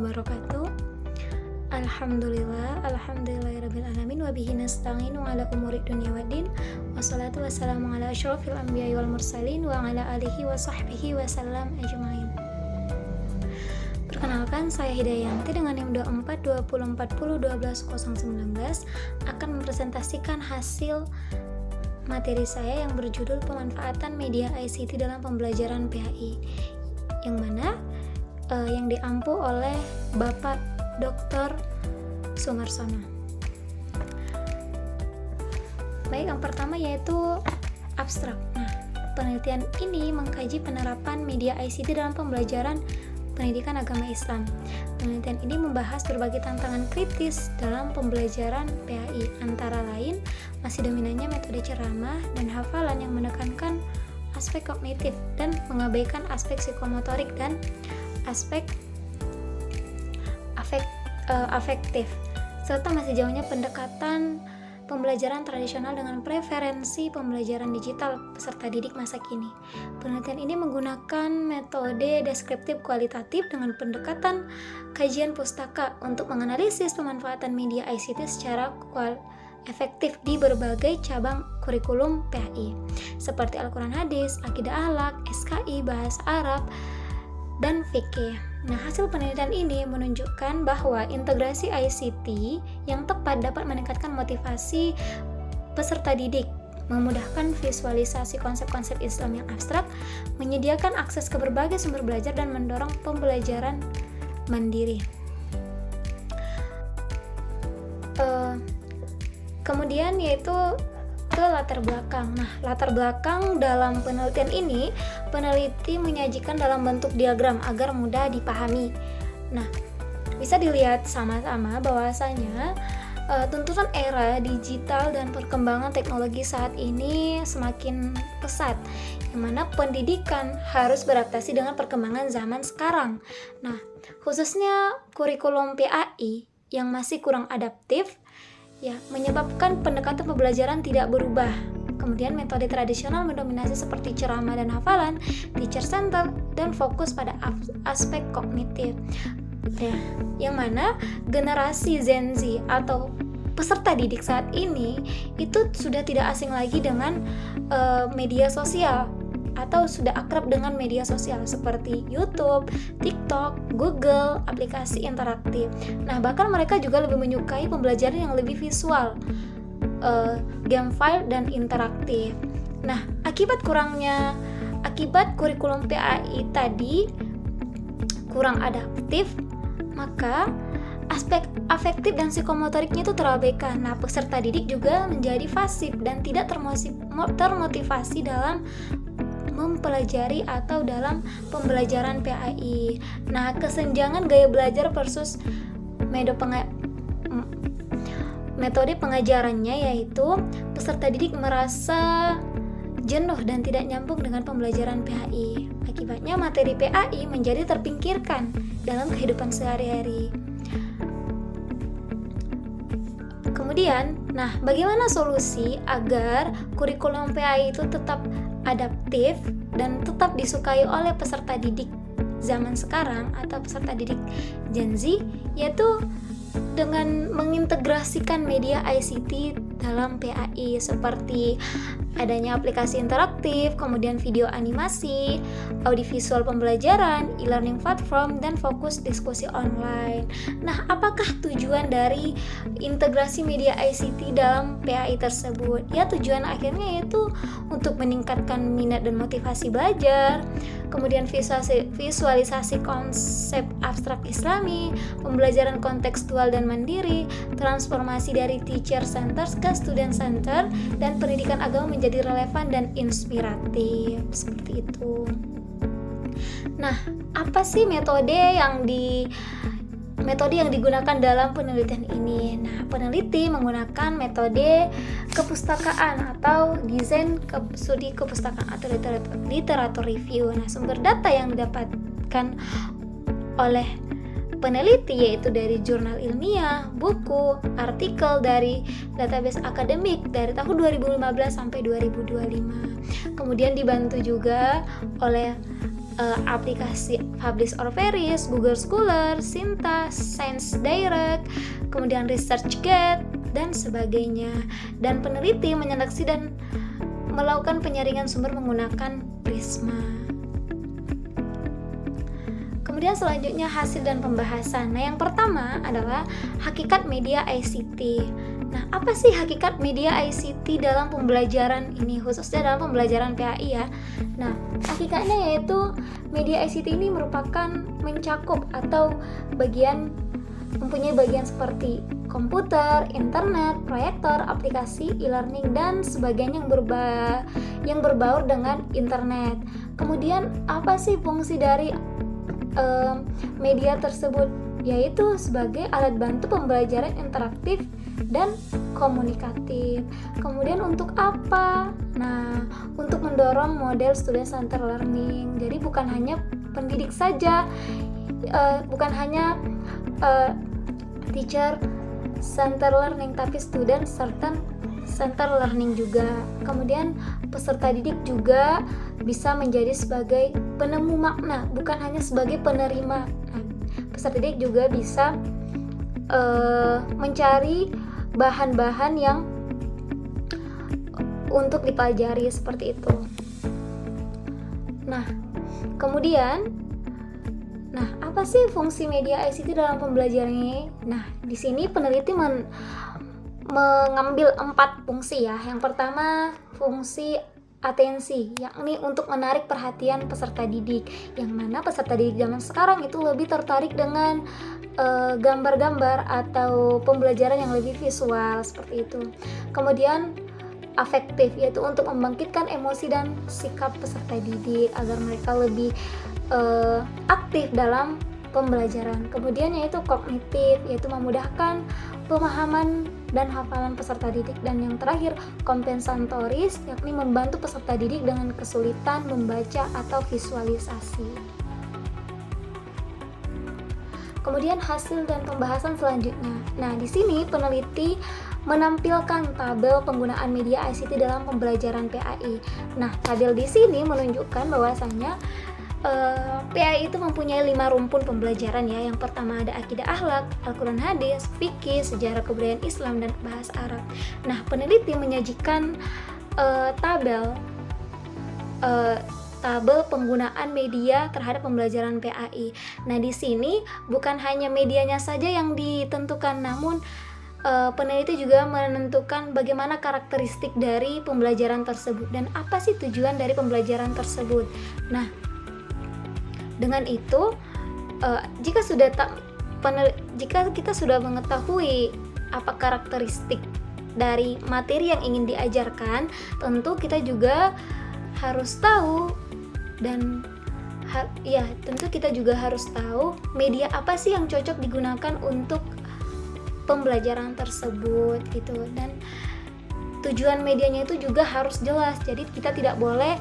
wabarakatuh. Alhamdulillahirabbil alamin wa bihi nasta'inu ala umuri dunya waddin. Wassalatu wassalamu ala asyrofil anbiya'i wal mursalin wa ala alihi wa sahbihi wa sallam ajma'in. Perkenalkan, saya Hidayanti dengan NIM 242040121019 akan mempresentasikan hasil materi saya yang berjudul pemanfaatan media ICT dalam pembelajaran PAI, yang mana yang diampu oleh Bapak Dr. Sumarsono. Baik, yang pertama yaitu abstrak. Nah, penelitian ini mengkaji penerapan media ICT dalam pembelajaran pendidikan agama Islam. Penelitian ini membahas berbagai tantangan kritis dalam pembelajaran PAI, antara lain masih dominannya metode ceramah dan hafalan yang menekankan aspek kognitif dan mengabaikan aspek psikomotorik dan aspek afektif, serta masih jauhnya pendekatan pembelajaran tradisional dengan preferensi pembelajaran digital peserta didik masa kini. Penelitian ini menggunakan metode deskriptif kualitatif dengan pendekatan kajian pustaka untuk menganalisis pemanfaatan media ICT secara efektif di berbagai cabang kurikulum PAI seperti Al-Quran Hadis, Akidah Akhlak, SKI, Bahasa Arab, dan fikih. Nah, hasil penelitian ini menunjukkan bahwa integrasi ICT yang tepat dapat meningkatkan motivasi peserta didik, memudahkan visualisasi konsep-konsep Islam yang abstrak, menyediakan akses ke berbagai sumber belajar, dan mendorong pembelajaran mandiri. Kemudian yaitu ke latar belakang. Nah, latar belakang dalam penelitian ini, peneliti menyajikan dalam bentuk diagram agar mudah dipahami. Nah, bisa dilihat sama-sama bahwasanya tuntutan era digital dan perkembangan teknologi saat ini semakin pesat, yang mana pendidikan harus beradaptasi dengan perkembangan zaman sekarang. Nah, khususnya kurikulum PAI yang masih kurang adaptif, menyebabkan pendekatan pembelajaran tidak berubah. Kemudian metode tradisional mendominasi seperti ceramah dan hafalan, teacher center, dan fokus pada aspek kognitif. Yang mana generasi Gen Z atau peserta didik saat ini itu sudah tidak asing lagi dengan media sosial, atau sudah akrab dengan media sosial seperti YouTube, TikTok, Google, aplikasi interaktif. Nah, bahkan mereka juga lebih menyukai pembelajaran yang lebih visual, game file, dan interaktif. Nah, akibat kurikulum PAI tadi kurang adaptif, maka aspek afektif dan psikomotoriknya itu terabaikan. Nah, peserta didik juga menjadi pasif dan tidak termotivasi dalam mempelajari atau dalam pembelajaran PAI. Nah, kesenjangan gaya belajar versus metode pengajarannya, yaitu peserta didik merasa jenuh dan tidak nyambung dengan pembelajaran PAI. Akibatnya materi PAI menjadi terpinggirkan dalam kehidupan sehari-hari. Kemudian, bagaimana solusi agar kurikulum PAI itu tetap adaptif dan tetap disukai oleh peserta didik zaman sekarang atau peserta didik Gen Z, yaitu dengan mengintegrasikan media ICT dalam PAI seperti adanya aplikasi interaktif, kemudian video animasi, audiovisual pembelajaran, e-learning platform, dan fokus diskusi online. Nah, apakah tujuan dari integrasi media ICT dalam PAI tersebut? Ya, tujuan akhirnya yaitu untuk meningkatkan minat dan motivasi belajar, kemudian visualisasi konsep abstrak Islami, pembelajaran kontekstual dan mandiri, transformasi dari teacher center ke student center, dan pendidikan agama menjadi relevan dan inspiratif. Seperti itu. Nah, apa sih metode yang digunakan dalam penelitian ini? Nah, peneliti menggunakan metode kepustakaan atau desain studi kepustakaan atau literatur review. Nah, sumber data yang didapatkan oleh peneliti yaitu dari jurnal ilmiah, buku, artikel dari database akademik dari tahun 2015 sampai 2025. Kemudian dibantu juga oleh aplikasi Publish or Perish, Google Scholar, Cinta, Science Direct, kemudian ResearchGate, dan sebagainya. Dan peneliti menyeleksi dan melakukan penyaringan sumber menggunakan Prisma. Kemudian selanjutnya hasil dan pembahasan. Nah, yang pertama adalah hakikat media ICT. Nah, apa sih hakikat media ICT dalam pembelajaran ini, khususnya dalam pembelajaran PAI ya? Nah, hakikatnya yaitu media ICT ini merupakan mencakup atau mempunyai bagian seperti komputer, internet, proyektor, aplikasi, e-learning, dan sebagainya yang berbaur dengan internet. Kemudian apa sih fungsi dari media tersebut? Yaitu sebagai alat bantu pembelajaran interaktif dan komunikatif. Kemudian untuk apa? Nah, untuk mendorong model student center learning. Jadi bukan hanya pendidik saja, bukan hanya teacher center learning, tapi student center learning juga. Kemudian peserta didik juga bisa menjadi sebagai penemu makna, bukan hanya sebagai penerima. Nah, peserta didik juga bisa mencari bahan-bahan yang untuk dipelajari seperti itu. Nah, kemudian apa sih fungsi media ICT dalam pembelajaran ini? Nah, di sini peneliti mengambil 4 fungsi ya. Yang pertama, fungsi atensi, yakni untuk menarik perhatian peserta didik, yang mana peserta didik zaman sekarang itu lebih tertarik dengan gambar-gambar atau pembelajaran yang lebih visual seperti itu. Kemudian afektif, yaitu untuk membangkitkan emosi dan sikap peserta didik agar mereka lebih aktif dalam pembelajaran. Kemudian yaitu kognitif, yaitu memudahkan pemahaman dan hafalan peserta didik. Dan yang terakhir kompensatoris, yakni membantu peserta didik dengan kesulitan membaca atau visualisasi. Kemudian hasil dan pembahasan selanjutnya. Nah, di sini peneliti menampilkan tabel penggunaan media ICT dalam pembelajaran PAI. Nah, tabel di sini menunjukkan bahwasanya PAI itu mempunyai 5 rumpun pembelajaran ya. Yang pertama ada akidah akhlak, Al-Quran hadis, fikih, sejarah kebudayaan Islam, dan bahasa Arab. Nah, peneliti menyajikan tabel penggunaan media terhadap pembelajaran PAI. Nah, di sini bukan hanya medianya saja yang ditentukan, namun peneliti juga menentukan bagaimana karakteristik dari pembelajaran tersebut dan apa sih tujuan dari pembelajaran tersebut. Nah, dengan itu jika kita sudah mengetahui apa karakteristik dari materi yang ingin diajarkan, tentu kita juga harus tahu tentu kita juga harus tahu media apa sih yang cocok digunakan untuk pembelajaran tersebut gitu. Dan tujuan medianya itu juga harus jelas. Jadi kita tidak boleh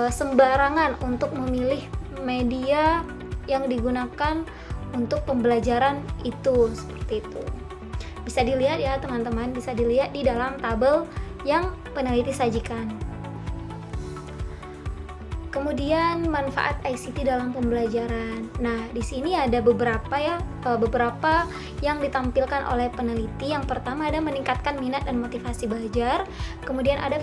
sembarangan untuk memilih media yang digunakan untuk pembelajaran itu, seperti itu. Bisa dilihat ya teman-teman, bisa dilihat di dalam tabel yang peneliti sajikan. Kemudian manfaat ICT dalam pembelajaran. Nah, di sini ada beberapa yang ditampilkan oleh peneliti. Yang pertama ada meningkatkan minat dan motivasi belajar. Kemudian ada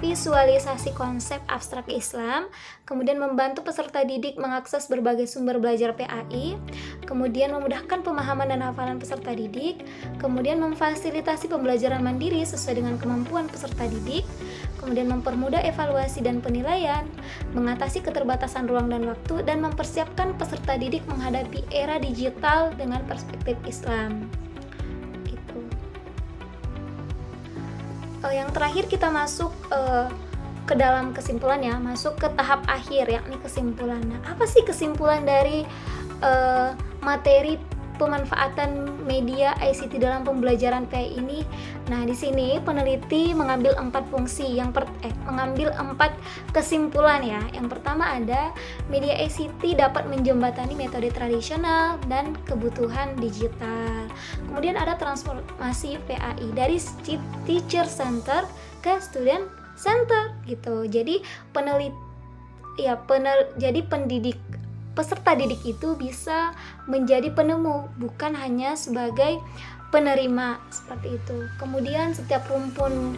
visualisasi konsep abstrak Islam. Kemudian membantu peserta didik mengakses berbagai sumber belajar PAI. Kemudian memudahkan pemahaman dan hafalan peserta didik. Kemudian memfasilitasi pembelajaran mandiri sesuai dengan kemampuan peserta didik. Kemudian mempermudah evaluasi dan penilaian, mengatasi keterbatasan ruang dan waktu, dan mempersiapkan peserta didik menghadapi era digital dengan perspektif Islam. Gitu. Yang terakhir kita masuk ke dalam kesimpulan ya, masuk ke tahap akhir yakni kesimpulan. Nah, apa sih kesimpulan dari materi pemanfaatan media ICT dalam pembelajaran PAI ini? Nah, di sini peneliti mengambil 4 fungsi, mengambil 4 kesimpulan ya. Yang pertama ada media ICT dapat menjembatani metode tradisional dan kebutuhan digital. Kemudian ada transformasi PAI dari teacher center ke student center gitu. Jadi peserta didik itu bisa menjadi penemu, bukan hanya sebagai penerima, seperti itu. Kemudian setiap rumpun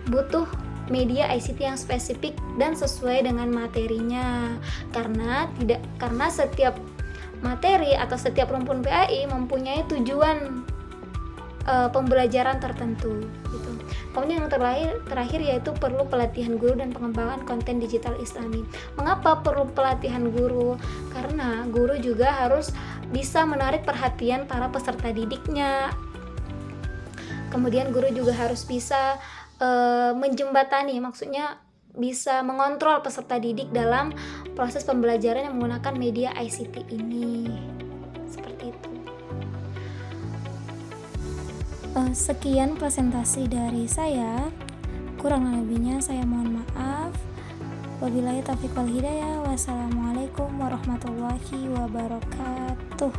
butuh media ICT yang spesifik dan sesuai dengan materinya, karena setiap materi atau setiap rumpun PAI mempunyai tujuan pembelajaran tertentu gitu. Kemudian yang terakhir yaitu perlu pelatihan guru dan pengembangan konten digital Islami. Mengapa perlu pelatihan guru? Karena guru juga harus bisa menarik perhatian para peserta didiknya. Kemudian guru juga harus bisa menjembatani, maksudnya bisa mengontrol peserta didik dalam proses pembelajaran yang menggunakan media ICT ini. Seperti itu. Sekian presentasi dari saya. Kurang lebihnya saya mohon maaf. Wabillahi taufiq wal hidayah. Wassalamualaikum warahmatullahi wabarakatuh.